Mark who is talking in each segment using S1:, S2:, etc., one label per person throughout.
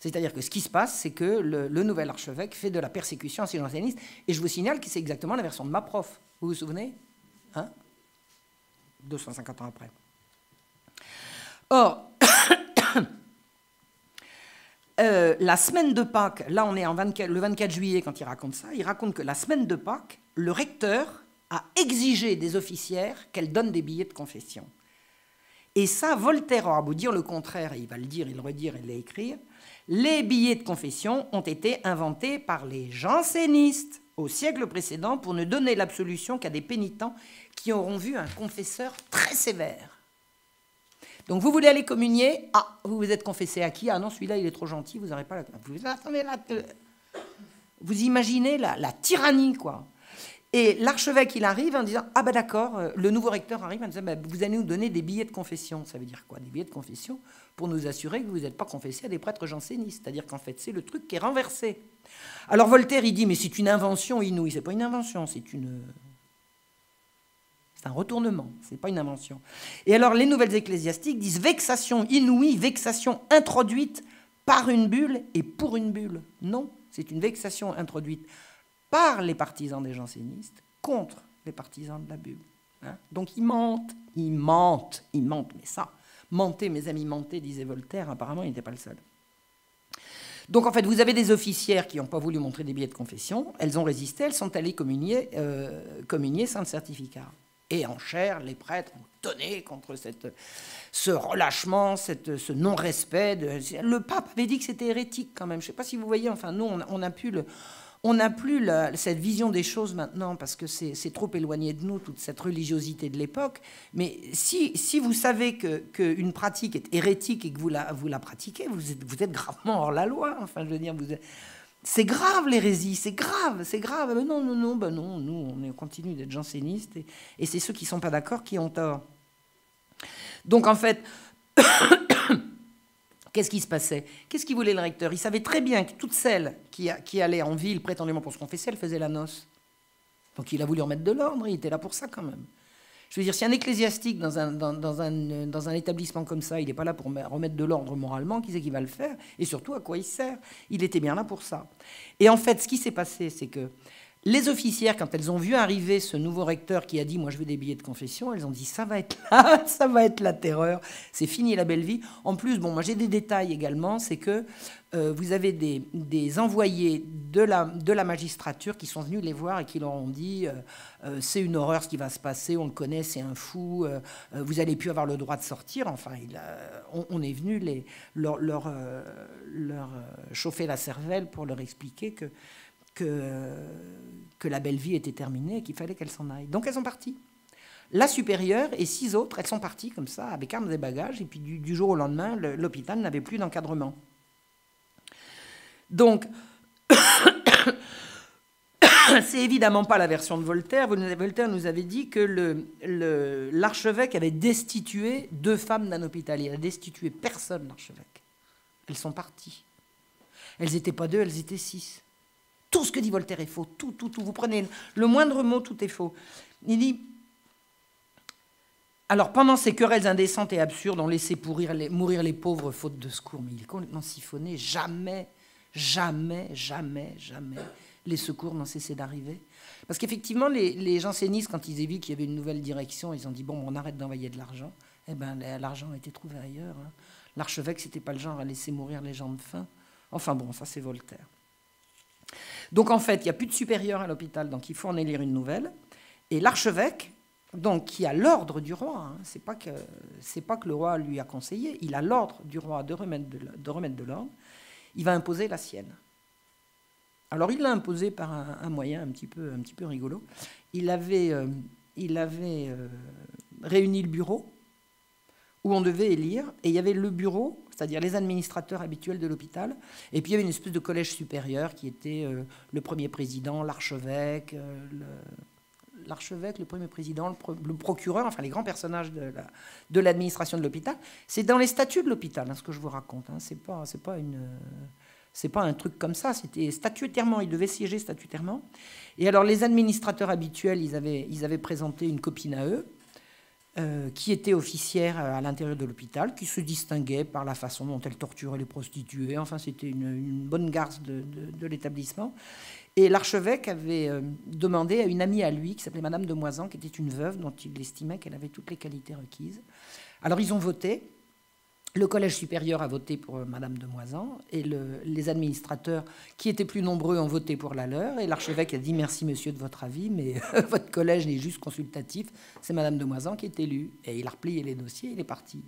S1: C'est-à-dire que ce qui se passe, c'est que le nouvel archevêque fait de la persécution anti-janséniste. Et je vous signale que c'est exactement la version de ma prof. Vous vous souvenez, hein, 250 ans après. Or, la semaine de Pâques, là on est le 24 juillet quand il raconte ça, il raconte que la semaine de Pâques, le recteur a exigé des officières qu'elles donnent des billets de confession. Et ça, Voltaire aura beau dire le contraire, et il va le dire, il le redire et l'écrire, les billets de confession ont été inventés par les jansénistes au siècle précédent pour ne donner l'absolution qu'à des pénitents qui auront vu un confesseur très sévère. Donc vous voulez aller communier, ah, vous vous êtes confessé à qui? Ah non, celui-là il est trop gentil, vous n'aurez pas la... Vous imaginez la tyrannie, quoi. Et l'archevêque, il arrive en disant « Ah ben d'accord, le nouveau recteur arrive en disant bah, vous allez nous donner des billets de confession. » Ça veut dire quoi? Des billets de confession pour nous assurer que vous n'êtes pas confessé à des prêtres jansénistes. C'est-à-dire qu'en fait, c'est le truc qui est renversé. Alors Voltaire, il dit « Mais c'est une invention inouïe. » C'est pas une invention, c'est un retournement, c'est pas une invention. Et alors les nouvelles ecclésiastiques disent « Vexation inouïe, vexation introduite par une bulle et pour une bulle. » Non, c'est une vexation introduite par les partisans des jansénistes contre les partisans de la bulle. Hein? Donc ils mentent, mais ça, mentez, mes amis, mentez, disait Voltaire, apparemment il n'était pas le seul. Donc en fait, vous avez des officières qui n'ont pas voulu montrer des billets de confession, elles ont résisté, elles sont allées communier sans le certificat. Et en chair, les prêtres ont tonné contre ce relâchement, ce non-respect. Le pape avait dit que c'était hérétique quand même. Je ne sais pas si vous voyez, enfin nous, on n'a plus cette vision des choses maintenant parce que c'est trop éloigné de nous, toute cette religiosité de l'époque. Mais si vous savez qu'une pratique est hérétique et que vous la pratiquez, vous êtes gravement hors la loi. Enfin, je veux dire, c'est grave l'hérésie, c'est grave. Mais non, nous, on continue d'être jansénistes et c'est ceux qui ne sont pas d'accord qui ont tort. Donc, en fait, qu'est-ce qui se passait? Qu'est-ce qu'il voulait le recteur? Il savait très bien que toutes celles qui allaient en ville prétendument pour se confesser, elles faisaient la noce. Donc, il a voulu remettre de l'ordre, il était là pour ça quand même. Je veux dire, si un ecclésiastique dans un établissement comme ça, il n'est pas là pour remettre de l'ordre moralement, qui c'est qui va le faire? Et surtout, à quoi il sert? Il était bien là pour ça. Et en fait, ce qui s'est passé, c'est que les officières, quand elles ont vu arriver ce nouveau recteur qui a dit « Moi, je veux des billets de confession », elles ont dit « Ça va être là, ça va être la terreur, c'est fini la belle vie ». En plus, bon, moi, j'ai des détails également, c'est que vous avez des envoyés de la magistrature qui sont venus les voir et qui leur ont dit c'est une horreur ce qui va se passer, on le connaît, c'est un fou, vous n'allez plus avoir le droit de sortir. Enfin, on est venu leur chauffer la cervelle pour leur expliquer que la belle vie était terminée et qu'il fallait qu'elles s'en aillent. Donc elles sont parties. La supérieure et 6 autres, elles sont parties comme ça, avec armes et bagages, et puis du jour au lendemain, l'hôpital n'avait plus d'encadrement. Donc, c'est évidemment pas la version de Voltaire. Voltaire nous avait dit que l'archevêque avait destitué 2 femmes d'un hôpital. Il a destitué personne, l'archevêque. Elles sont parties. Elles n'étaient pas 2, elles étaient 6. Tout ce que dit Voltaire est faux. Tout. Vous prenez le moindre mot, tout est faux. Il dit... Alors, pendant ces querelles indécentes et absurdes, on laissait mourir les pauvres faute de secours. Mais il est complètement siphonné. Jamais les secours n'ont cessé d'arriver. Parce qu'effectivement, les jansénistes, quand ils ont vu qu'il y avait une nouvelle direction, ils ont dit, bon, on arrête d'envoyer de l'argent. Eh bien, l'argent a été trouvé ailleurs. Hein. L'archevêque, c'était pas le genre à laisser mourir les gens de faim. Enfin bon, ça c'est Voltaire. Donc en fait, il n'y a plus de supérieur à l'hôpital, donc il faut en élire une nouvelle. Et l'archevêque, donc qui a l'ordre du roi, hein, c'est pas que le roi lui a conseillé, il a l'ordre du roi de remettre de l'ordre, il va imposer la sienne. Alors il l'a imposé par un moyen un petit peu rigolo. Il avait réuni le bureau où on devait élire, et il y avait le bureau, c'est-à-dire les administrateurs habituels de l'hôpital, et puis il y avait une espèce de collège supérieur qui était le premier président, l'archevêque, le premier président, le procureur, enfin les grands personnages de l'administration de l'hôpital. C'est dans les statuts de l'hôpital, hein, ce que je vous raconte. Hein. C'est pas un truc comme ça, c'était statutairement, ils devaient siéger statutairement. Et alors les administrateurs habituels, ils avaient présenté une copine à eux, qui était officière à l'intérieur de l'hôpital, qui se distinguait par la façon dont elle torturait les prostituées. Enfin, c'était une bonne garce de l'établissement. Et l'archevêque avait demandé à une amie à lui, qui s'appelait Madame de Moisan, qui était une veuve, dont il estimait qu'elle avait toutes les qualités requises. Alors, ils ont voté. Le collège supérieur a voté pour Madame de Moisan et les administrateurs, qui étaient plus nombreux, ont voté pour la leur. Et l'archevêque a dit « Merci, monsieur, de votre avis, mais votre collège n'est juste consultatif. C'est Madame de Moisan qui est élue. » Et il a replié les dossiers, il est parti.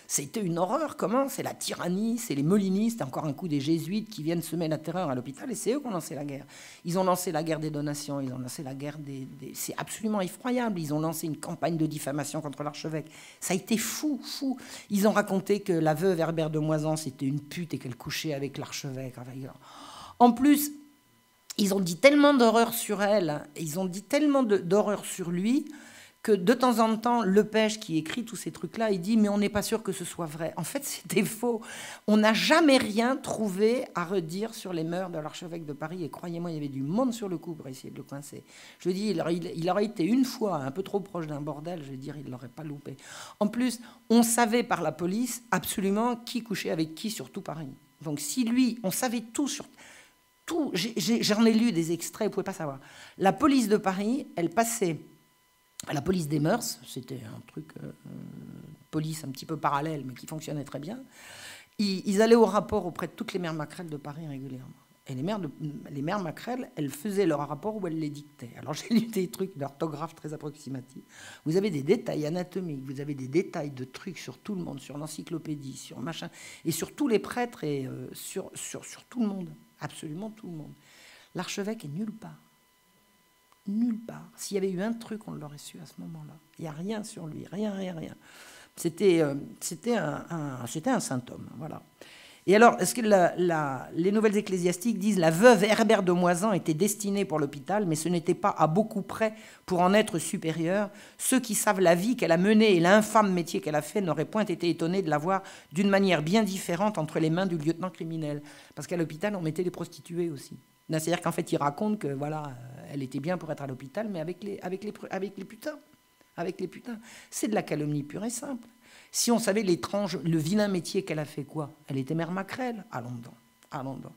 S1: C'était une horreur. Comment? C'est la tyrannie, c'est les molinistes, encore un coup des jésuites qui viennent semer la terreur à l'hôpital. Et c'est eux qui ont lancé la guerre. Ils ont lancé la guerre des donations, ils ont lancé la guerre C'est absolument effroyable. Ils ont lancé une campagne de diffamation contre l'archevêque. Ça a été fou, fou. Ils ont raconté que la veuve Herbert de Moisan, c'était une pute et qu'elle couchait avec l'archevêque. En plus, ils ont dit tellement d'horreur sur elle, ils ont dit tellement d'horreur sur lui, que de temps en temps, Lepège, qui écrit tous ces trucs-là, il dit « Mais on n'est pas sûr que ce soit vrai. » En fait, c'était faux. On n'a jamais rien trouvé à redire sur les mœurs de l'archevêque de Paris. Et croyez-moi, il y avait du monde sur le coup pour essayer de le coincer. Je dis, il aurait été une fois un peu trop proche d'un bordel, je veux dire, il ne l'aurait pas loupé. En plus, on savait par la police absolument qui couchait avec qui sur tout Paris. Donc si lui, on savait tout sur... tout. J'en ai lu des extraits, vous ne pouvez pas savoir. La police de Paris, elle passait... à la police des mœurs, c'était un truc, police un petit peu parallèle, mais qui fonctionnait très bien. Ils allaient au rapport auprès de toutes les mères maquerelles de Paris régulièrement. Et les mères maquerelles, elles faisaient leur rapport ou elles les dictaient. Alors j'ai lu des trucs d'orthographe très approximatifs. Vous avez des détails anatomiques, vous avez des détails de trucs sur tout le monde, sur l'encyclopédie, sur machin, et sur tous les prêtres et sur tout le monde, absolument tout le monde. L'archevêque est nulle part. Nulle part. S'il y avait eu un truc, on l'aurait su à ce moment-là. Il n'y a rien sur lui, rien. C'était un saint homme, voilà. Et alors, est-ce que les nouvelles ecclésiastiques disent la veuve Herbert de Moisan était destinée pour l'hôpital, mais ce n'était pas à beaucoup près pour en être supérieure. Ceux qui savent la vie qu'elle a menée et l'infâme métier qu'elle a fait n'auraient point été étonnés de la voir d'une manière bien différente entre les mains du lieutenant criminel. Parce qu'à l'hôpital, on mettait des prostituées aussi. C'est-à-dire qu'en fait, il raconte que voilà, elle était bien pour être à l'hôpital, mais avec les putains. Avec les putains. C'est de la calomnie pure et simple. Si on savait l'étrange, le vilain métier qu'elle a fait, quoi? Elle était mère maquerelle. Allons dedans.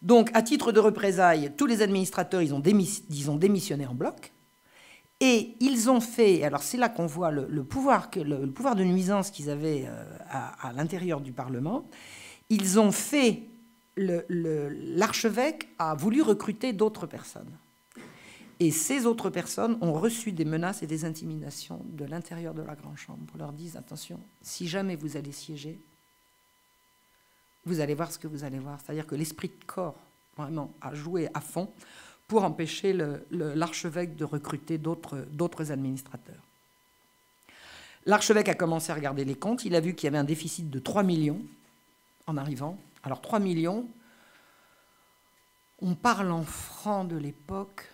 S1: Donc, à titre de représailles, tous les administrateurs, ils ont démissionné en bloc. Et ils ont fait, alors c'est là qu'on voit le pouvoir de nuisance qu'ils avaient à l'intérieur du Parlement. Ils ont fait... L'archevêque a voulu recruter d'autres personnes. Et ces autres personnes ont reçu des menaces et des intimidations de l'intérieur de la Grande Chambre. On leur dit, attention, si jamais vous allez siéger, vous allez voir ce que vous allez voir. C'est-à-dire que l'esprit de corps, vraiment, a joué à fond pour empêcher l'archevêque de recruter d'autres administrateurs. L'archevêque a commencé à regarder les comptes. Il a vu qu'il y avait un déficit de 3 millions en arrivant. Alors 3 millions, on parle en francs de l'époque,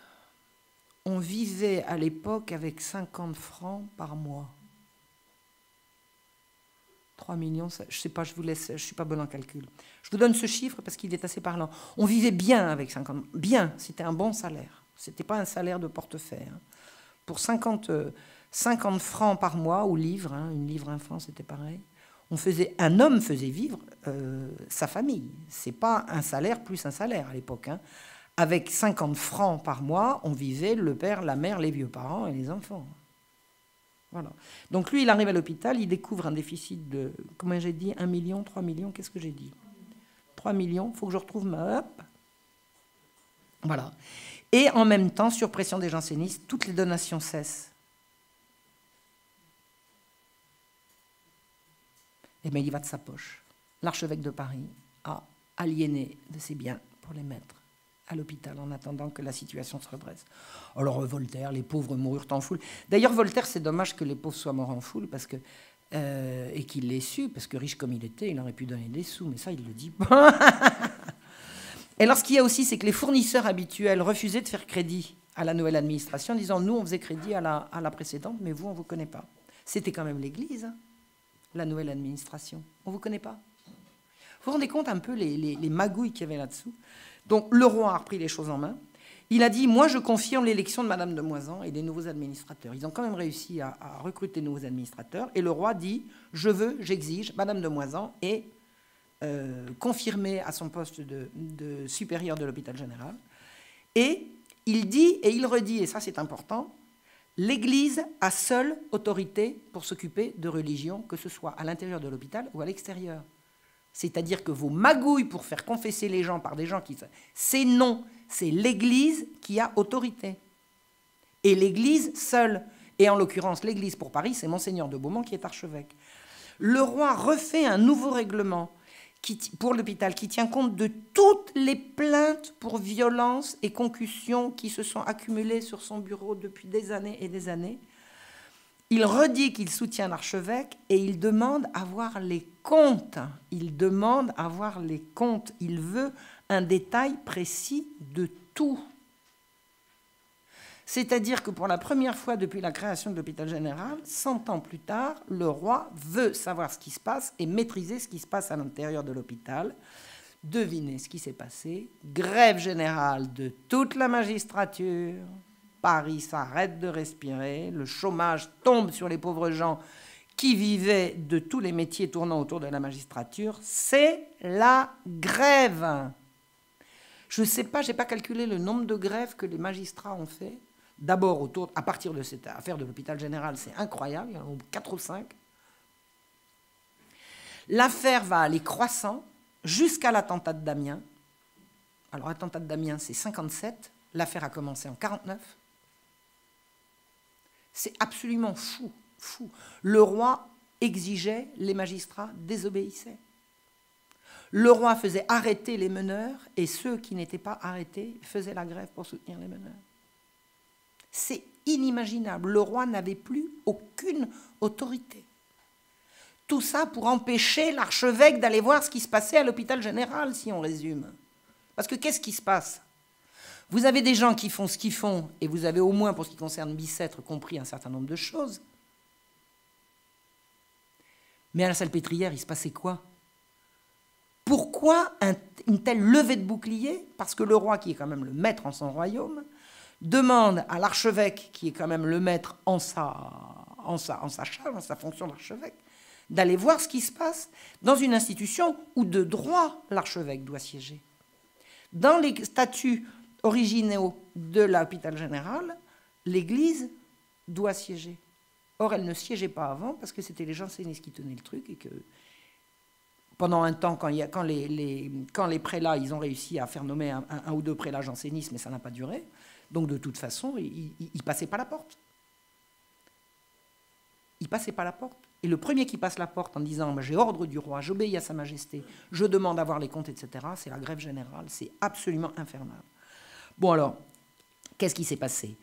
S1: on vivait à l'époque avec 50 francs par mois. 3 millions, ça, je ne sais pas, je vous laisse, je ne suis pas bonne en calcul. Je vous donne ce chiffre parce qu'il est assez parlant. On vivait bien avec 50, bien, c'était un bon salaire. Ce n'était pas un salaire de portefeuille. Hein. Pour 50 francs par mois, ou livres, hein, une livre un franc, c'était pareil. Un homme faisait vivre sa famille. Ce n'est pas un salaire plus un salaire à l'époque. Hein. Avec 50 francs par mois, on vivait le père, la mère, les vieux parents et les enfants. Voilà. Donc lui, il arrive à l'hôpital, il découvre un déficit de, comment j'ai dit, 1 million, 3 millions, qu'est-ce que j'ai dit? 3 millions, il faut que je retrouve ma... Hop. Voilà. Et en même temps, sur pression des jansénistes, toutes les donations cessent. Et bien, il va de sa poche. L'archevêque de Paris a aliéné de ses biens pour les mettre à l'hôpital en attendant que la situation se redresse. Alors Voltaire, les pauvres moururent en foule. D'ailleurs, Voltaire, c'est dommage que les pauvres soient morts en foule parce que, et qu'il l'ait su, parce que riche comme il était, il aurait pu donner des sous, mais ça, il ne le dit pas. Et alors, ce qu'il y a aussi, c'est que les fournisseurs habituels refusaient de faire crédit à la nouvelle administration en disant « Nous, on faisait crédit à la précédente, mais vous, on ne vous connaît pas. » C'était quand même l'Église, hein, la nouvelle administration. On ne vous connaît pas. Vous vous rendez compte un peu les magouilles qu'il y avait là-dessous. Donc, le roi a repris les choses en main. Il a dit, moi je confirme l'élection de Madame de Moisan et des nouveaux administrateurs. Ils ont quand même réussi à recruter de nouveaux administrateurs. Et le roi dit, je veux, j'exige, Madame de Moisan est confirmée à son poste de supérieur de l'hôpital général. Et il dit, et il redit, et ça c'est important, l'Église a seule autorité pour s'occuper de religion, que ce soit à l'intérieur de l'hôpital ou à l'extérieur. C'est-à-dire que vos magouilles pour faire confesser les gens par des gens qui... C'est non, c'est l'Église qui a autorité. Et l'Église seule. Et en l'occurrence, l'Église pour Paris, c'est Monseigneur de Beaumont qui est archevêque. Le roi refait un nouveau règlement pour l'hôpital qui tient compte de toutes les plaintes pour violence et concussion qui se sont accumulées sur son bureau depuis des années et des années. Il redit qu'il soutient l'archevêque et il demande à voir les comptes. Il demande à voir les comptes. Il veut un détail précis de tout. C'est-à-dire que pour la première fois depuis la création de l'hôpital général, 100 ans plus tard, le roi veut savoir ce qui se passe et maîtriser ce qui se passe à l'intérieur de l'hôpital. Devinez ce qui s'est passé. Grève générale de toute la magistrature. Paris s'arrête de respirer. Le chômage tombe sur les pauvres gens qui vivaient de tous les métiers tournant autour de la magistrature. C'est la grève. Je ne sais pas, je n'ai pas calculé le nombre de grèves que les magistrats ont fait. D'abord, à partir de cette affaire de l'hôpital général, c'est incroyable, il y en a 4 ou 5. L'affaire va aller croissant jusqu'à l'attentat de Damiens. Alors, l'attentat de Damiens, c'est 57. L'affaire a commencé en 49. C'est absolument fou, fou. Le roi exigeait, les magistrats désobéissaient. Le roi faisait arrêter les meneurs et ceux qui n'étaient pas arrêtés faisaient la grève pour soutenir les meneurs. C'est inimaginable. Le roi n'avait plus aucune autorité. Tout ça pour empêcher l'archevêque d'aller voir ce qui se passait à l'hôpital général, si on résume. Parce que qu'est-ce qui se passe? Vous avez des gens qui font ce qu'ils font, et vous avez au moins, pour ce qui concerne Bicêtre, compris un certain nombre de choses. Mais à la Salpêtrière, il se passait quoi? Pourquoi une telle levée de bouclier? Parce que le roi, qui est quand même le maître en son royaume, demande à l'archevêque, qui est quand même le maître en sa charge, en sa fonction d'archevêque, d'aller voir ce qui se passe dans une institution où de droit l'archevêque doit siéger. Dans les statuts originaux de l'hôpital général, l'Église doit siéger. Or, elle ne siégeait pas avant parce que c'était les jansénistes qui tenaient le truc et que pendant un temps, quand les prélats, ils ont réussi à faire nommer un ou deux prélats jansénistes, mais ça n'a pas duré. Donc, de toute façon, ils ne passaient pas la porte. Ils ne passaient pas la porte. Et le premier qui passe la porte en disant « j'ai ordre du roi, j'obéis à sa majesté, je demande à voir les comptes, etc. », c'est la grève générale. C'est absolument infernal. Bon alors, qu'est-ce qui s'est passé?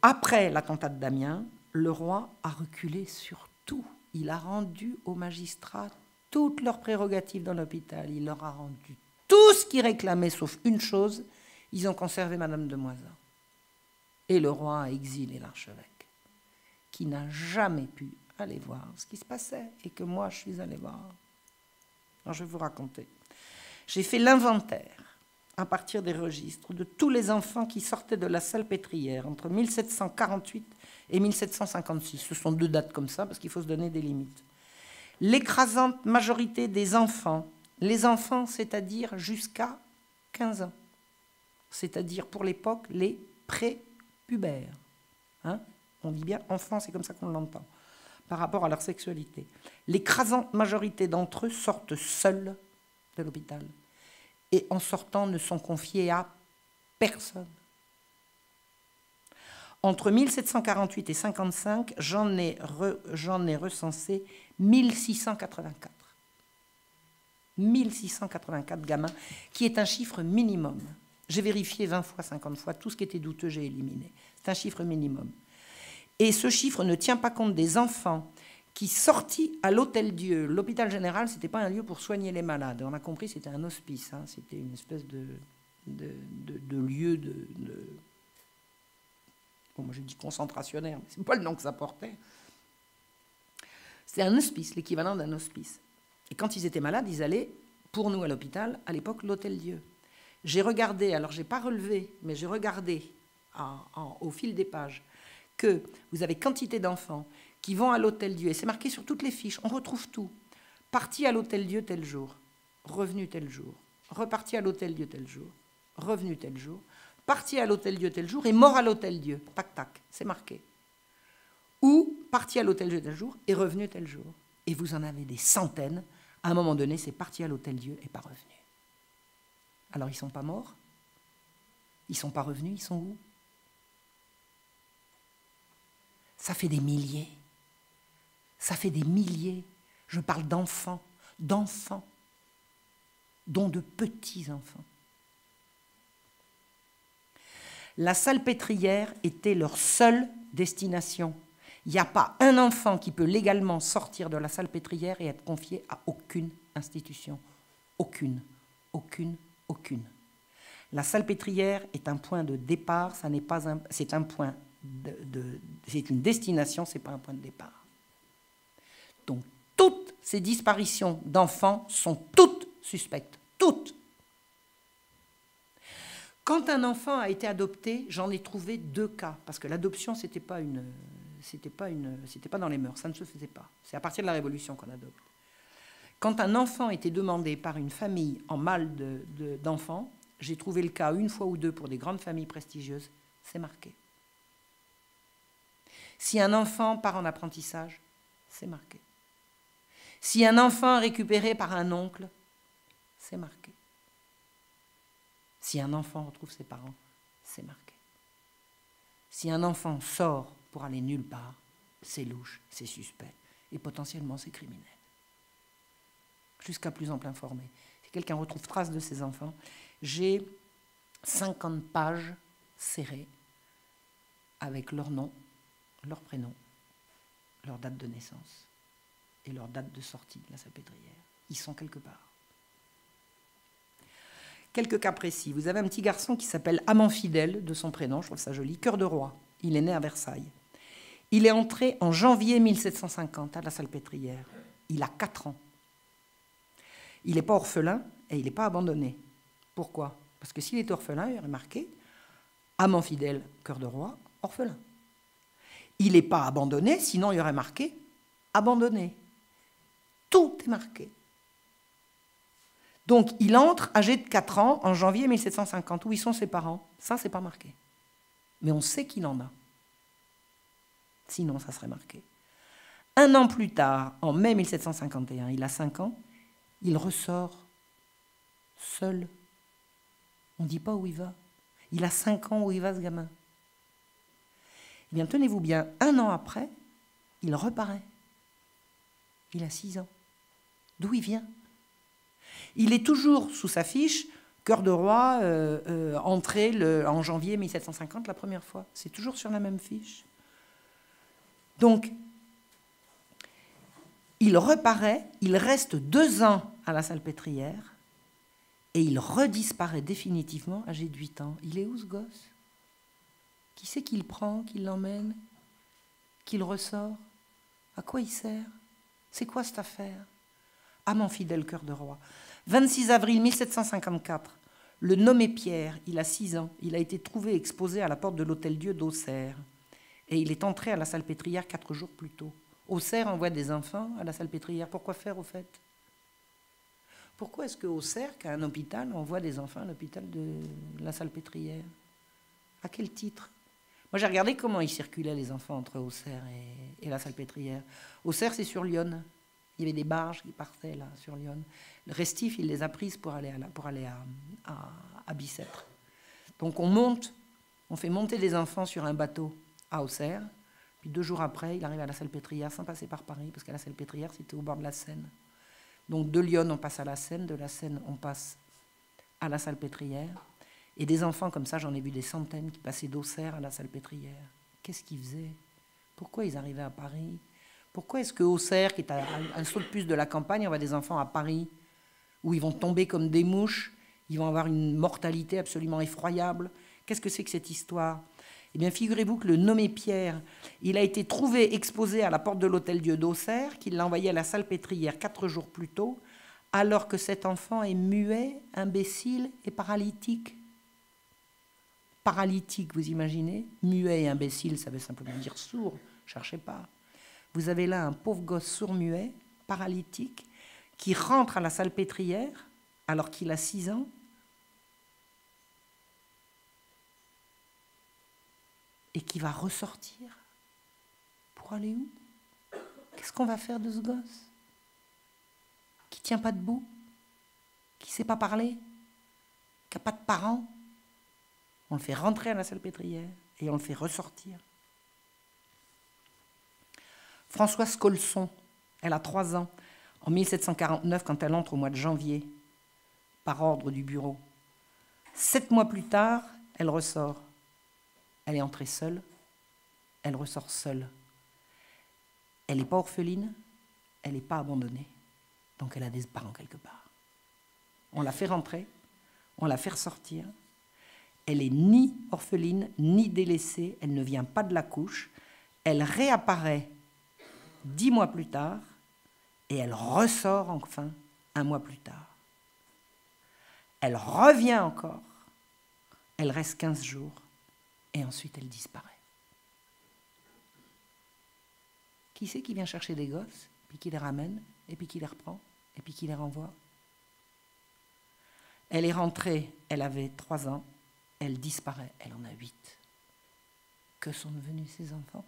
S1: Après l'attentat de Damiens, le roi a reculé sur tout. Il a rendu aux magistrats toutes leurs prérogatives dans l'hôpital. Il leur a rendu tout ce qu'ils réclamaient, sauf une chose, ils ont conservé Madame de Moisan. Et le roi a exilé l'archevêque, qui n'a jamais pu aller voir ce qui se passait, et que moi, je suis allé voir. Alors, je vais vous raconter. J'ai fait l'inventaire, à partir des registres, de tous les enfants qui sortaient de la Salpêtrière entre 1748 et 1756. Ce sont 2 dates comme ça, parce qu'il faut se donner des limites. L'écrasante majorité des enfants, les enfants, c'est-à-dire jusqu'à 15 ans, c'est-à-dire pour l'époque les prépubères. Hein? On dit bien enfants, c'est comme ça qu'on l'entend, par rapport à leur sexualité. L'écrasante majorité d'entre eux sortent seuls de l'hôpital et en sortant ne sont confiés à personne. Entre 1748 et 55, j'en ai recensé 1684. 1684 gamins, qui est un chiffre minimum. J'ai vérifié 20 fois, 50 fois, tout ce qui était douteux, j'ai éliminé. C'est un chiffre minimum. Et ce chiffre ne tient pas compte des enfants qui, sortis à l'Hôtel-Dieu, l'hôpital général, ce n'était pas un lieu pour soigner les malades. On a compris, c'était un hospice, hein, c'était une espèce de lieu bon, moi j'ai dit concentrationnaire, mais ce n'est pas le nom que ça portait. C'était un hospice, l'équivalent d'un hospice. Et quand ils étaient malades, ils allaient, pour nous à l'hôpital, à l'époque, l'Hôtel-Dieu. J'ai regardé, alors je n'ai pas relevé, mais j'ai regardé au fil des pages que vous avez quantité d'enfants qui vont à l'Hôtel-Dieu, et c'est marqué sur toutes les fiches, on retrouve tout. Parti à l'Hôtel-Dieu tel jour, revenu tel jour, reparti à l'Hôtel-Dieu tel jour, revenu tel jour, parti à l'Hôtel-Dieu tel jour et mort à l'Hôtel-Dieu. Tac, tac, c'est marqué. Ou parti à l'Hôtel-Dieu tel jour et revenu tel jour. Et vous en avez des centaines. À un moment donné, c'est parti à l'Hôtel-Dieu et pas revenu. Alors, ils ne sont pas morts? Ils ne sont pas revenus? Ils sont où? Ça fait des milliers. Ça fait des milliers. Je parle d'enfants, dont de petits-enfants. La salpêtrière était leur seule destination. Il n'y a pas un enfant qui peut légalement sortir de la salpêtrière et être confié à aucune institution. Aucune. La salpêtrière est un point de départ, c'est un point c'est une destination, ce n'est pas un point de départ. Donc, toutes ces disparitions d'enfants sont toutes suspectes. Toutes. Quand un enfant a été adopté, j'en ai trouvé 2 cas, parce que l'adoption, c'était pas dans les mœurs, ça ne se faisait pas. C'est à partir de la Révolution qu'on adopte. Quand un enfant était demandé par une famille en mal d'enfants, j'ai trouvé le cas 1 fois ou 2 pour des grandes familles prestigieuses, c'est marqué. Si un enfant part en apprentissage, c'est marqué. Si un enfant est récupéré par un oncle, c'est marqué. Si un enfant retrouve ses parents, c'est marqué. Si un enfant sort pour aller nulle part, c'est louche, c'est suspect et potentiellement c'est criminel. Jusqu'à plus ample informé. Si quelqu'un retrouve trace de ses enfants, j'ai 50 pages serrées avec leur nom, leur prénom, leur date de naissance et leur date de sortie de la salpêtrière. Ils sont quelque part. Quelques cas précis. Vous avez un petit garçon qui s'appelle Amant Fidèle, de son prénom, je trouve ça joli, Cœur de Roi. Il est né à Versailles. Il est entré en janvier 1750 à la salpêtrière. Il a 4 ans. Il n'est pas orphelin et il n'est pas abandonné. Pourquoi? Parce que s'il était orphelin, il aurait marqué Amant Fidèle, Cœur de Roi, orphelin. Il n'est pas abandonné, sinon il y aurait marqué abandonné. Tout est marqué. Donc, il entre âgé de 4 ans en janvier 1750. Où ils sont ses parents? Ça, c'est pas marqué. Mais on sait qu'il en a. Sinon, ça serait marqué. 1 an plus tard, en mai 1751, il a 5 ans, il ressort seul. On ne dit pas où il va. Il a 5 ans, où il va ce gamin? Eh bien, tenez-vous bien, 1 an après, il reparaît. Il a 6 ans. D'où il vient? Il est toujours sous sa fiche, Cœur de Roi, entré en janvier 1750, la première fois. C'est toujours sur la même fiche. Donc, il reparaît, il reste 2 ans à la salpêtrière et il redisparaît définitivement âgé de 8 ans. Il est où ce gosse? Qui c'est qui le prend, qui l'emmène, qui le ressort? À quoi il sert? C'est quoi cette affaire? Amant Fidèle, Cœur de Roi. 26 avril 1754, le nommé Pierre, il a 6 ans, il a été trouvé exposé à la porte de l'Hôtel-Dieu d'Auxerre. Et il est entré à la salpêtrière 4 jours plus tôt. Auxerre envoie des enfants à la salpêtrière. Pourquoi faire, au fait? Pourquoi est-ce qu'Auxerre, qui a un hôpital, envoie des enfants à l'hôpital de la salpêtrière? À quel titre? Moi, j'ai regardé comment ils circulaient, les enfants, entre Auxerre et la salpêtrière. Auxerre, c'est sur Lyon. Il y avait des barges qui partaient là, sur Lyon. Le restif, il les a prises pour aller à Bicêtre. Donc on fait monter les enfants sur un bateau à Auxerre, puis 2 jours après, il arrive à la Salpêtrière sans passer par Paris, parce qu'à la Salpêtrière, c'était au bord de la Seine. Donc de Lyon, on passe à la Seine, de la Seine, on passe à la Salpêtrière. Et des enfants comme ça, j'en ai vu des centaines qui passaient d'Auxerre à la Salpêtrière. Qu'est-ce qu'ils faisaient? Pourquoi ils arrivaient à Paris? Pourquoi est-ce que Auxerre, qui est un saut de puce de la campagne, on voit des enfants à Paris, où ils vont tomber comme des mouches, ils vont avoir une mortalité absolument effroyable? Qu'est-ce que c'est que cette histoire? Eh bien, figurez-vous que le nommé Pierre, il a été trouvé exposé à la porte de l'Hôtel-Dieu d'Auxerre, qu'il l'a envoyé à la Salpêtrière 4 jours plus tôt, alors que cet enfant est muet, imbécile et paralytique. Paralytique, vous imaginez? Muet et imbécile, ça veut simplement dire sourd, cherchez pas. Vous avez là un pauvre gosse sourd-muet, paralytique, qui rentre à la salpêtrière alors qu'il a 6 ans. Et qui va ressortir pour aller où? Qu'est-ce qu'on va faire de ce gosse? Qui ne tient pas debout? Qui ne sait pas parler? Qui n'a pas de parents? On le fait rentrer à la salpêtrière et on le fait ressortir. Françoise Colson, elle a 3 ans, en 1749, quand elle entre au mois de janvier, par ordre du bureau. 7 mois plus tard, elle ressort. Elle est entrée seule, elle ressort seule. Elle n'est pas orpheline, elle n'est pas abandonnée. Donc elle a des parents quelque part. On la fait rentrer, on la fait ressortir. Elle n'est ni orpheline, ni délaissée, elle ne vient pas de la couche. Elle réapparaît 10 mois plus tard et elle ressort enfin 1 mois plus tard. Elle revient encore, elle reste 15 jours et ensuite elle disparaît. Qui c'est qui vient chercher des gosses, puis qui les ramène, et puis qui les reprend, et puis qui les renvoie? Elle est rentrée, elle avait 3 ans, elle disparaît, elle en a 8. Que sont devenus ces enfants?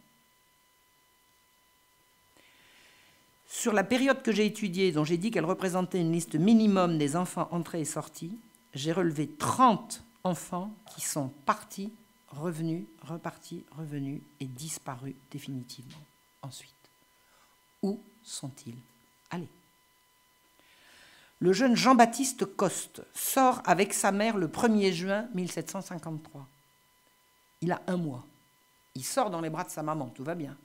S1: Sur la période que j'ai étudiée, dont j'ai dit qu'elle représentait une liste minimum des enfants entrés et sortis, j'ai relevé 30 enfants qui sont partis, revenus, repartis, revenus et disparus définitivement ensuite. Où sont-ils allés? Le jeune Jean-Baptiste Coste sort avec sa mère le 1er juin 1753. Il a 1 mois. Il sort dans les bras de sa maman, tout va bien.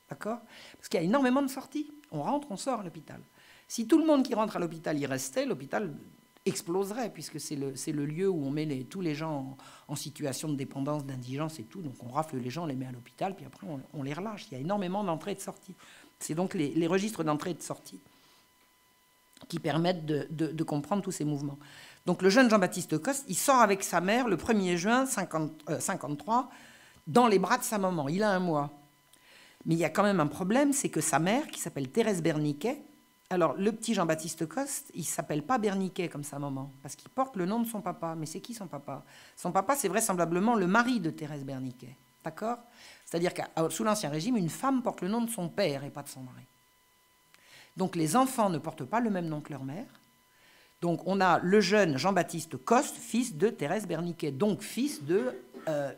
S1: D'accord? Parce qu'il y a énormément de sorties. On rentre, on sort à l'hôpital. Si tout le monde qui rentre à l'hôpital y restait, l'hôpital exploserait, puisque c'est le lieu où on met tous les gens en situation de dépendance, d'indigence et tout. Donc on rafle les gens, on les met à l'hôpital, puis après on les relâche. Il y a énormément d'entrées et de sorties. C'est donc les registres d'entrée et de sortie qui permettent de comprendre tous ces mouvements. Donc le jeune Jean-Baptiste Coste, il sort avec sa mère le 1er juin 1953 dans les bras de sa maman. Il a 1 mois. Mais il y a quand même un problème, c'est que sa mère, qui s'appelle Thérèse Berniquet, alors le petit Jean-Baptiste Coste, il ne s'appelle pas Berniquet comme sa maman, parce qu'il porte le nom de son papa. Mais c'est qui son papa? Son papa, c'est vraisemblablement le mari de Thérèse Berniquet. D'accord? C'est-à-dire que sous l'Ancien Régime, une femme porte le nom de son père et pas de son mari. Donc les enfants ne portent pas le même nom que leur mère. Donc on a le jeune Jean-Baptiste Coste, fils de Thérèse Berniquet, donc fils de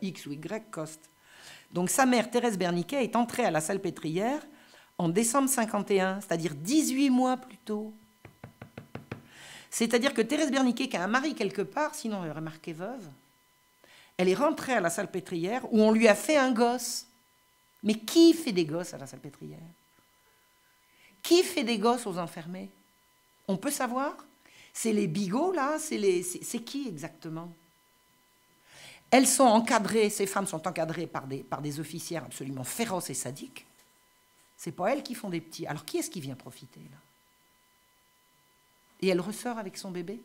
S1: X ou Y Coste. Donc sa mère, Thérèse Berniquet, est entrée à la Salpêtrière en décembre 51, c'est-à-dire 18 mois plus tôt. C'est-à-dire que Thérèse Berniquet, qui a un mari quelque part, sinon elle aurait marqué veuve, elle est rentrée à la Salpêtrière où on lui a fait un gosse. Mais qui fait des gosses à la Salpêtrière? Qui fait des gosses aux enfermés? On peut savoir? C'est les bigots, là? C'est qui exactement? Elles sont encadrées, ces femmes sont encadrées par des officières absolument féroces et sadiques. C'est pas elles qui font des petits. Alors qui est-ce qui vient profiter, là? Et elle ressort avec son bébé?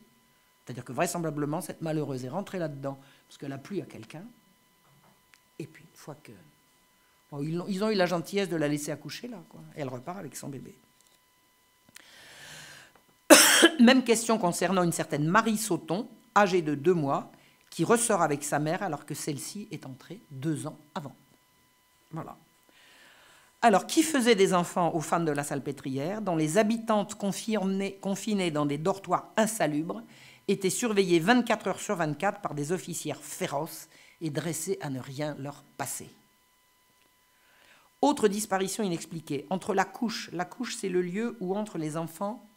S1: C'est-à-dire que vraisemblablement, cette malheureuse est rentrée là-dedans parce qu'elle a plu à quelqu'un. Et puis, une fois que... Bon, ils ont eu la gentillesse de la laisser accoucher, là, quoi. Et elle repart avec son bébé. Même question concernant une certaine Marie Sauton, âgée de 2 mois, qui ressort avec sa mère alors que celle-ci est entrée 2 ans avant. Voilà. Alors, qui faisait des enfants aux femmes de la Salpêtrière, dont les habitantes confinées dans des dortoirs insalubres étaient surveillées 24 heures sur 24 par des officières féroces et dressées à ne rien leur passer. Autre disparition inexpliquée, entre la couche c'est le lieu où entrent les enfants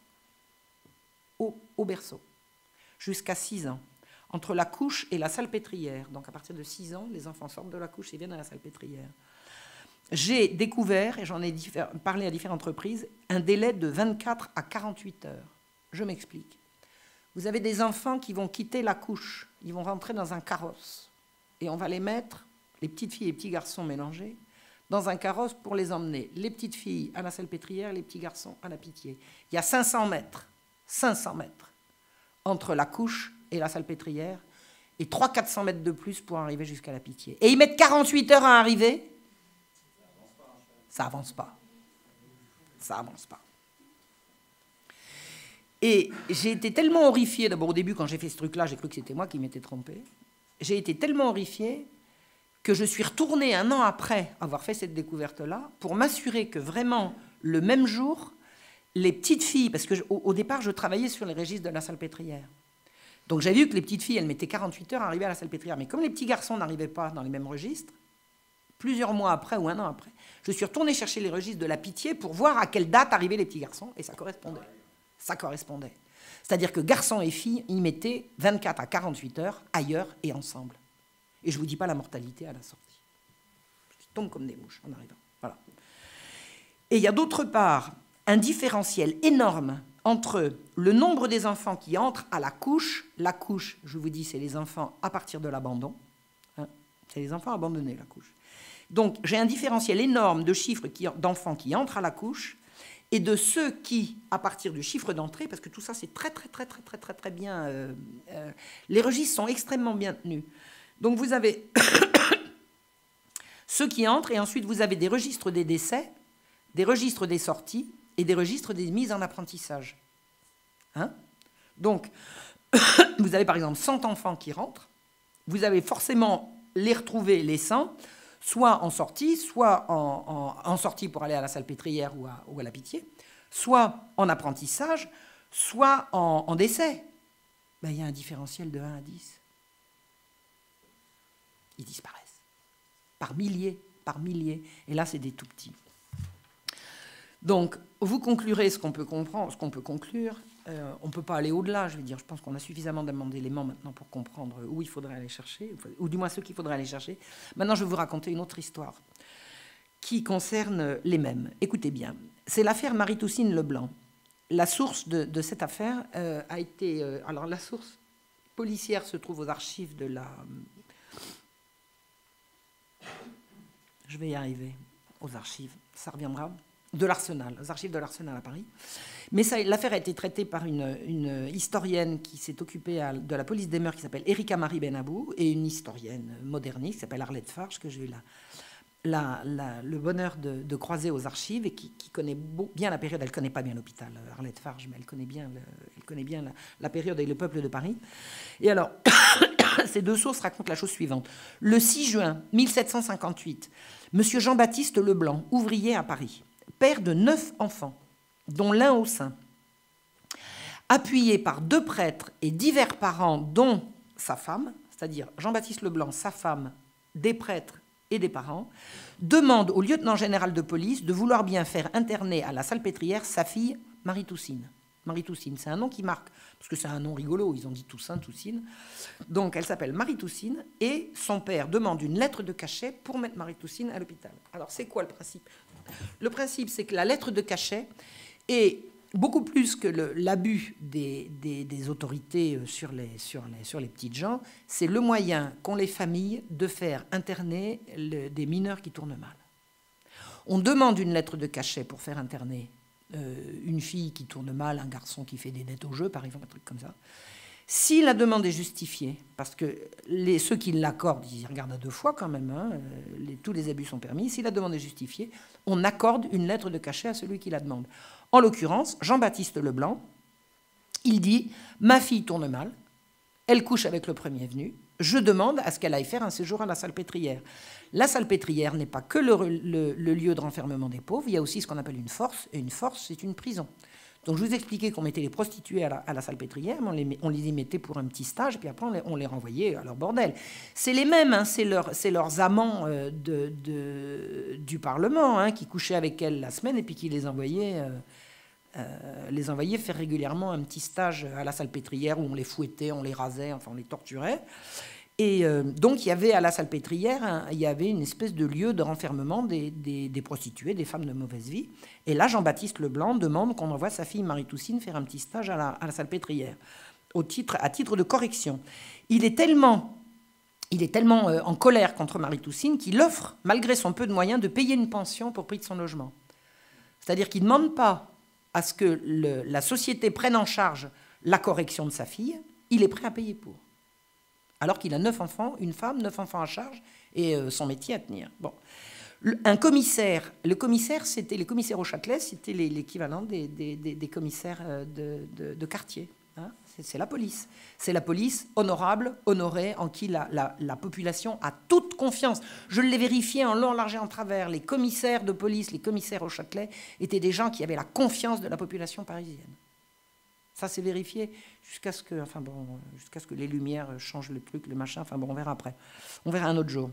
S1: au berceau, jusqu'à 6 ans. Entre la couche et la salpêtrière, donc à partir de 6 ans, les enfants sortent de la couche et viennent à la salpêtrière. J'ai découvert, et j'en ai parlé à différentes reprises, un délai de 24 à 48 heures. Je m'explique. Vous avez des enfants qui vont quitter la couche, ils vont rentrer dans un carrosse, et on va les mettre, les petites filles et les petits garçons mélangés, dans un carrosse pour les emmener. Les petites filles à la salpêtrière, les petits garçons à la Pitié. Il y a 500 mètres. 500 mètres entre la couche et la salpêtrière, et 300-400 mètres de plus pour arriver jusqu'à la Pitié. Et ils mettent 48 heures à arriver. Ça avance pas. Ça avance pas. Et j'ai été tellement horrifiée, d'abord au début quand j'ai fait ce truc-là, j'ai cru que c'était moi qui m'étais trompée. J'ai été tellement horrifiée que je suis retournée 1 an après avoir fait cette découverte-là pour m'assurer que vraiment, le même jour, les petites filles, parce qu'au départ, je travaillais sur les registres de la salpêtrière. Donc j'ai vu que les petites filles, elles mettaient 48 heures à arriver à la salpêtrière. Mais comme les petits garçons n'arrivaient pas dans les mêmes registres, plusieurs mois après ou 1 an après, je suis retournée chercher les registres de la Pitié pour voir à quelle date arrivaient les petits garçons, et ça correspondait. Ça correspondait. C'est-à-dire que garçons et filles, ils mettaient 24 à 48 heures ailleurs et ensemble. Et je ne vous dis pas la mortalité à la sortie. Ils tombent comme des mouches en arrivant. Voilà. Et il y a d'autre part un différentiel énorme entre le nombre des enfants qui entrent à la couche. La couche, je vous dis, c'est les enfants à partir de l'abandon. Hein, c'est les enfants abandonnés, la couche. Donc, j'ai un différentiel énorme de chiffres d'enfants qui entrent à la couche et de ceux qui, à partir du chiffre d'entrée, parce que tout ça, c'est très bien... les registres sont extrêmement bien tenus. Donc, vous avez ceux qui entrent, et ensuite, vous avez des registres des décès, des registres des sorties et des registres des mises en apprentissage. Hein? Donc, vous avez par exemple 100 enfants qui rentrent, vous avez forcément les retrouver, les 100, soit en sortie, soit en sortie pour aller à la salpêtrière ou à la Pitié, soit en apprentissage, soit en décès. Ben, il y a un différentiel de 1 à 10. Ils disparaissent. Par milliers, par milliers. Et là, c'est des tout petits. Donc, vous conclurez ce qu'on peut comprendre, ce qu'on peut conclure. On ne peut pas aller au-delà, je veux dire. Je pense qu'on a suffisamment d'éléments maintenant pour comprendre où il faudrait aller chercher, ou du moins ce qu'il faudrait aller chercher. Maintenant, je vais vous raconter une autre histoire qui concerne les mêmes. Écoutez bien, c'est l'affaire Marie-Toussine Leblanc. La source de cette affaire a été... alors, la source policière se trouve aux archives de la... Je vais y arriver, aux archives, ça reviendra, de l'Arsenal, aux archives de l'Arsenal à Paris. Mais l'affaire a été traitée par une historienne qui s'est occupée de la police des mœurs, qui s'appelle Erika Marie Benabou, et une historienne moderniste qui s'appelle Arlette Farge, que j'ai eu le bonheur de croiser aux archives, et qui connaît bien la période. Elle ne connaît pas bien l'hôpital, Arlette Farge, mais elle connaît bien la période et le peuple de Paris. Et alors, ces deux sources racontent la chose suivante. Le 6 juin 1758, M. Jean-Baptiste Leblanc, ouvrier à Paris, père de 9 enfants, dont l'un au sein, appuyé par 2 prêtres et divers parents, dont sa femme, c'est-à-dire Jean-Baptiste Leblanc, sa femme, des prêtres et des parents, demande au lieutenant général de police de vouloir bien faire interner à la Salpêtrière sa fille Marie-Toussine. Marie-Toussine, c'est un nom qui marque, parce que c'est un nom rigolo, ils ont dit Toussaint, Toussine. Donc elle s'appelle Marie-Toussine, et son père demande une lettre de cachet pour mettre Marie-Toussine à l'hôpital. Alors c'est quoi le principe ? Le principe, c'est que la lettre de cachet est beaucoup plus que l'abus des autorités sur les petites gens, c'est le moyen qu'ont les familles de faire interner des mineurs qui tournent mal. On demande une lettre de cachet pour faire interner une fille qui tourne mal, un garçon qui fait des dettes au jeu, par exemple, un truc comme ça. Si la demande est justifiée, parce que ceux qui l'accordent, ils regardent à 2 fois quand même, hein, tous les abus sont permis, si la demande est justifiée, on accorde une lettre de cachet à celui qui la demande. En l'occurrence, Jean-Baptiste Leblanc, il dit « Ma fille tourne mal, elle couche avec le premier venu, je demande à ce qu'elle aille faire un séjour à la Salpêtrière. » La Salpêtrière n'est pas que le lieu de renfermement des pauvres, il y a aussi ce qu'on appelle une force, et une force, c'est une prison. Donc je vous expliquais qu'on mettait les prostituées à la Salpêtrière, mais on les y mettait pour un petit stage, et puis après on les renvoyait à leur bordel. C'est les mêmes, hein, c'est leurs amants du Parlement, hein, qui couchaient avec elles la semaine et puis qui les envoyaient faire régulièrement un petit stage à la Salpêtrière où on les fouettait, on les rasait, enfin on les torturait. Et donc, il y avait à la Salpêtrière, il y avait une espèce de lieu de renfermement des prostituées, des femmes de mauvaise vie. Et là, Jean-Baptiste Leblanc demande qu'on envoie sa fille Marie-Toussine faire un petit stage à la Salpêtrière, à titre de correction. Il est tellement en colère contre Marie-Toussine qu'il offre, malgré son peu de moyens, de payer une pension pour prix de son logement. C'est-à-dire qu'il ne demande pas à ce que la société prenne en charge la correction de sa fille, il est prêt à payer pour. Alors qu'il a 9 enfants, une femme, 9 enfants à charge et son métier à tenir. Bon. Un commissaire, le commissaire, c'était les commissaires au Châtelet, c'était l'équivalent des commissaires de quartier. Hein. C'est la police. C'est la police honorable, honorée, en qui la population a toute confiance. Je l'ai vérifié en long, en large et en travers. Les commissaires de police, les commissaires au Châtelet étaient des gens qui avaient la confiance de la population parisienne. Ça, c'est vérifié jusqu'à ce que, enfin bon, jusqu'à ce que les lumières changent le truc, le machin. Enfin bon, on verra après. On verra un autre jour.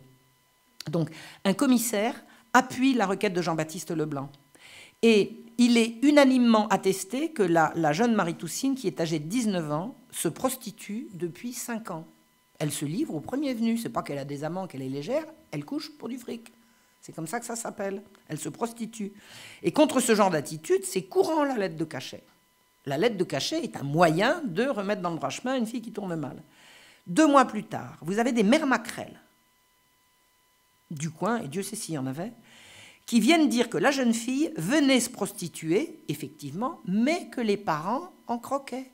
S1: Donc, un commissaire appuie la requête de Jean-Baptiste Leblanc. Et il est unanimement attesté que la jeune Marie-Toussine, qui est âgée de 19 ans, se prostitue depuis 5 ans. Elle se livre au premier venu. C'est pas qu'elle a des amants, qu'elle est légère, elle couche pour du fric. C'est comme ça que ça s'appelle. Elle se prostitue. Et contre ce genre d'attitude, c'est courant la lettre de cachet. La lettre de cachet est un moyen de remettre dans le droit chemin une fille qui tourne mal. 2 mois plus tard, vous avez des mères maquerelles du coin, et Dieu sait s'il y en avait, qui viennent dire que la jeune fille venait se prostituer, effectivement, mais que les parents en croquaient.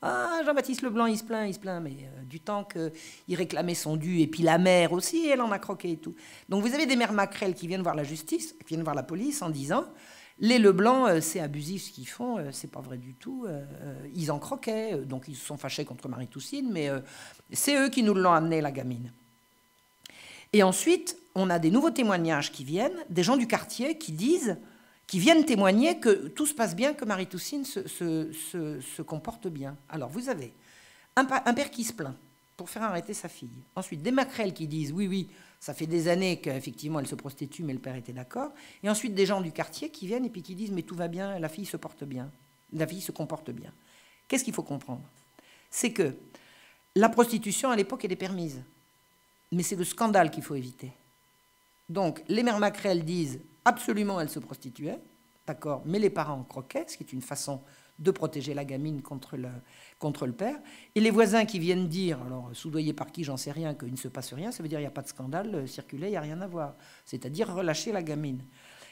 S1: Ah, Jean-Baptiste Leblanc, il se plaint, mais du temps qu'il réclamait son dû, et puis la mère aussi, elle en a croqué et tout. Donc vous avez des mères maquerelles qui viennent voir la justice, qui viennent voir la police en disant « Les Leblanc, c'est abusif ce qu'ils font, c'est pas vrai du tout, ils en croquaient, donc ils se sont fâchés contre Marie-Toussine, mais c'est eux qui nous l'ont amené, la gamine. » Et ensuite, on a des nouveaux témoignages qui viennent, des gens du quartier qui viennent témoigner que tout se passe bien, que Marie-Toussine se comporte bien. Alors, vous avez un père qui se plaint pour faire arrêter sa fille. Ensuite, des maquerelles qui disent, oui, ça fait des années qu'effectivement elle se prostitue, mais le père était d'accord. Et ensuite, des gens du quartier qui viennent et puis qui disent, mais tout va bien, la fille se porte bien, la fille se comporte bien. Qu'est-ce qu'il faut comprendre? C'est que la prostitution, à l'époque, elle est permise. Mais c'est le scandale qu'il faut éviter. Donc, les mères maquerelles disent absolument elle se prostituait, d'accord, mais les parents en croquaient, ce qui est une façon de protéger la gamine contre le père. Et les voisins qui viennent dire, alors soudoyés par qui, j'en sais rien, qu'il ne se passe rien, ça veut dire il n'y a pas de scandale, circuler, il n'y a rien à voir. C'est-à-dire relâcher la gamine.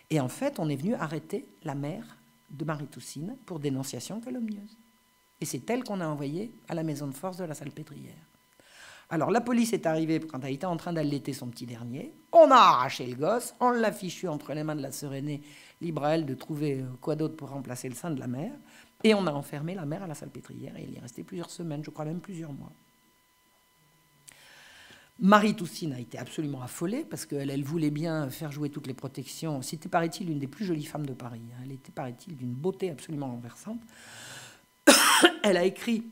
S1: Et en fait, on est venu arrêter la mère de Marie-Toussine pour dénonciation calomnieuse. Et c'est elle qu'on a envoyée à la maison de force de la Salpêtrière. Alors, la police est arrivée quand elle était en train d'allaiter son petit dernier. On a arraché le gosse, on l'a fichu entre les mains de la sœur aînée, libre à elle de trouver quoi d'autre pour remplacer le sein de la mère. Et on a enfermé la mère à la Salpêtrière et elle y est restée plusieurs semaines, je crois même plusieurs mois. Marie-Toussine a été absolument affolée parce qu'elle voulait bien faire jouer toutes les protections. C'était, paraît-il, une des plus jolies femmes de Paris. Elle était, paraît-il, d'une beauté absolument renversante. Elle a écrit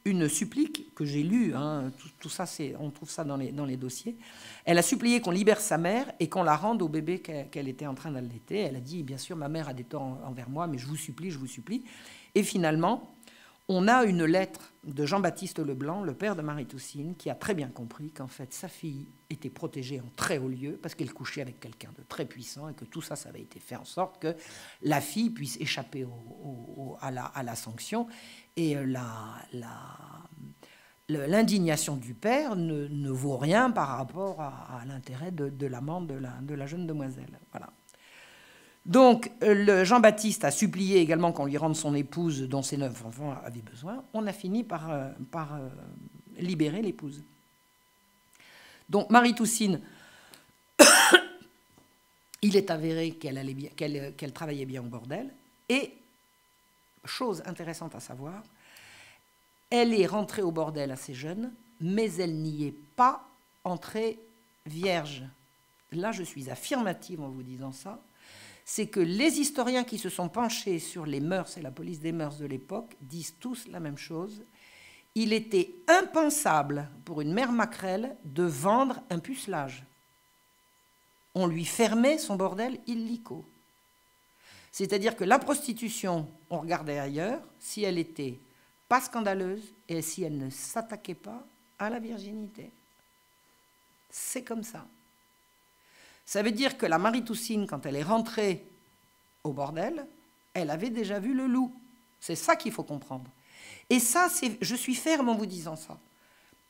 S1: une supplique que j'ai lue, hein, tout ça, on trouve ça dans les dossiers. Elle a supplié qu'on libère sa mère et qu'on la rende au bébé qu'elle était en train d'allaiter. Elle a dit, bien sûr, ma mère a des torts envers moi, mais je vous supplie, je vous supplie. Et finalement, on a une lettre de Jean-Baptiste Leblanc, le père de Marie-Toussine, qui a très bien compris qu'en fait, sa fille était protégée en très haut lieu parce qu'elle couchait avec quelqu'un de très puissant et que tout ça, ça avait été fait en sorte que la fille puisse échapper à la sanction. Et l'indignation du père ne vaut rien par rapport à l'intérêt de l'amant de la jeune demoiselle. Voilà. Donc, Jean-Baptiste a supplié également qu'on lui rende son épouse dont ses 9 enfants avaient besoin. On a fini par libérer l'épouse. Donc, Marie-Toussine, il est avéré qu'elle travaillait bien au bordel. Et, chose intéressante à savoir, elle est rentrée au bordel assez jeune, mais elle n'y est pas entrée vierge. Là, je suis affirmative en vous disant ça. C'est que les historiens qui se sont penchés sur les mœurs et la police des mœurs de l'époque disent tous la même chose. Il était impensable pour une mère maquerelle de vendre un pucelage. On lui fermait son bordel illico. C'est-à-dire que la prostitution, on regardait ailleurs, si elle était pas scandaleuse et si elle ne s'attaquait pas à la virginité. C'est comme ça. Ça veut dire que la Marie-Toussine, quand elle est rentrée au bordel, elle avait déjà vu le loup. C'est ça qu'il faut comprendre. Et ça, je suis ferme en vous disant ça.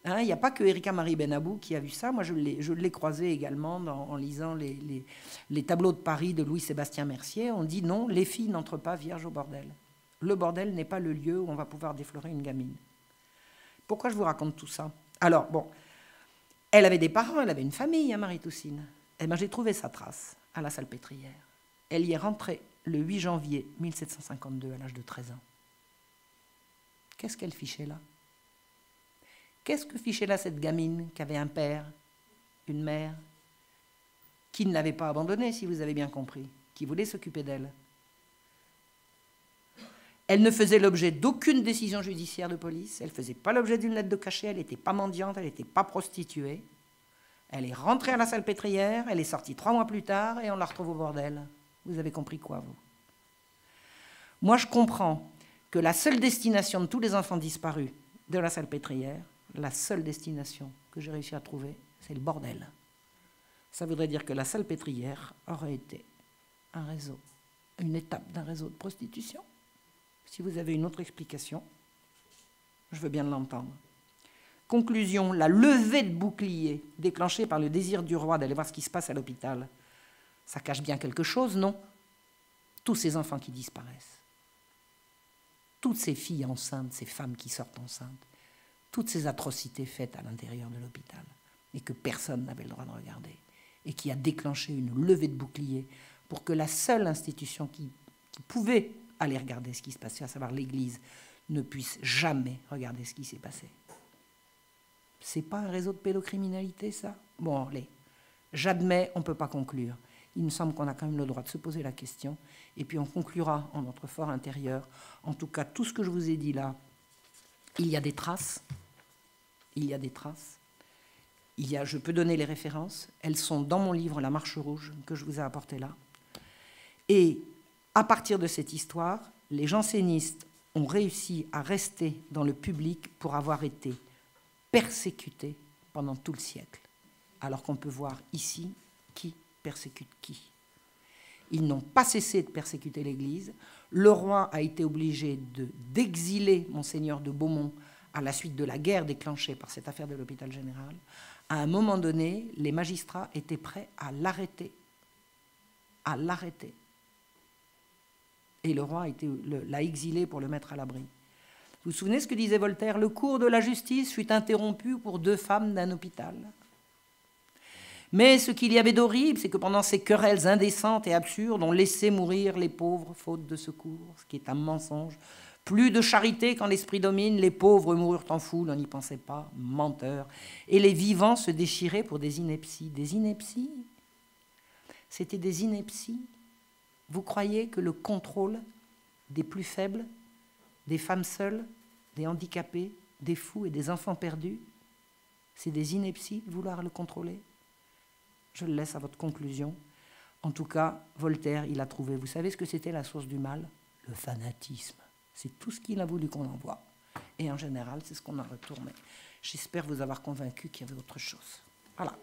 S1: Hein, il n'y a pas que Erika Marie Benabou qui a vu ça. Moi, je l'ai croisé également en lisant les tableaux de Paris de Louis-Sébastien Mercier. On dit non, les filles n'entrent pas vierges au bordel. Le bordel n'est pas le lieu où on va pouvoir déflorer une gamine. Pourquoi je vous raconte tout ça? Alors, bon, elle avait des parents, elle avait une famille, hein, Marie-Toussine. Eh bien, j'ai trouvé sa trace à la Salpêtrière. Elle y est rentrée le 8 janvier 1752 à l'âge de 13 ans. Qu'est-ce qu'elle fichait là? Qu'est-ce que fichait là cette gamine qui avait un père, une mère, qui ne l'avait pas abandonnée, si vous avez bien compris, qui voulait s'occuper d'elle? Elle ne faisait l'objet d'aucune décision judiciaire de police, elle ne faisait pas l'objet d'une lettre de cachet, elle n'était pas mendiante, elle n'était pas prostituée. Elle est rentrée à la Salpêtrière, elle est sortie 3 mois plus tard et on la retrouve au bordel. Vous avez compris quoi, vous? Moi, je comprends que la seule destination de tous les enfants disparus de la Salpêtrière, la seule destination que j'ai réussi à trouver, c'est le bordel. Ça voudrait dire que la Salpêtrière aurait été un réseau, une étape d'un réseau de prostitution. Si vous avez une autre explication, je veux bien l'entendre. Conclusion, la levée de bouclier déclenchée par le désir du roi d'aller voir ce qui se passe à l'hôpital, ça cache bien quelque chose, non? Tous ces enfants qui disparaissent, toutes ces filles enceintes, ces femmes qui sortent enceintes, toutes ces atrocités faites à l'intérieur de l'hôpital et que personne n'avait le droit de regarder et qui a déclenché une levée de bouclier pour que la seule institution qui pouvait aller regarder ce qui se passait, à savoir l'Église, ne puisse jamais regarder ce qui s'est passé. C'est pas un réseau de pédocriminalité, ça? Bon, allez, j'admets, on ne peut pas conclure. Il me semble qu'on a quand même le droit de se poser la question, et puis on conclura en notre fort intérieur. En tout cas, tout ce que je vous ai dit là, il y a des traces. Il y a des traces. Je peux donner les références. Elles sont dans mon livre « La Marche rouge » que je vous ai apporté là. Et à partir de cette histoire, les jansénistes ont réussi à rester dans le public pour avoir été persécutés pendant tout le siècle. Alors qu'on peut voir ici qui persécute qui. Ils n'ont pas cessé de persécuter l'Église. Le roi a été obligé d'exiler Monseigneur de Beaumont à la suite de la guerre déclenchée par cette affaire de l'hôpital général. À un moment donné, les magistrats étaient prêts à l'arrêter. À l'arrêter. Et le roi l'a exilé pour le mettre à l'abri. Vous vous souvenez ce que disait Voltaire? Le cours de la justice fut interrompu pour 2 femmes d'un hôpital. Mais ce qu'il y avait d'horrible, c'est que pendant ces querelles indécentes et absurdes, on laissait mourir les pauvres faute de secours, ce qui est un mensonge. Plus de charité quand l'esprit domine, les pauvres moururent en foule, on n'y pensait pas, menteurs. Et les vivants se déchiraient pour des inepties. Des inepties? C'était des inepties. Vous croyez que le contrôle des plus faibles, des femmes seules, des handicapés, des fous et des enfants perdus, c'est des inepties de vouloir le contrôler? Je le laisse à votre conclusion. En tout cas, Voltaire, il a trouvé, vous savez ce que c'était la source du mal? Le fanatisme. C'est tout ce qu'il a voulu qu'on envoie. Et en général, c'est ce qu'on a retourné. J'espère vous avoir convaincu qu'il y avait autre chose. Voilà.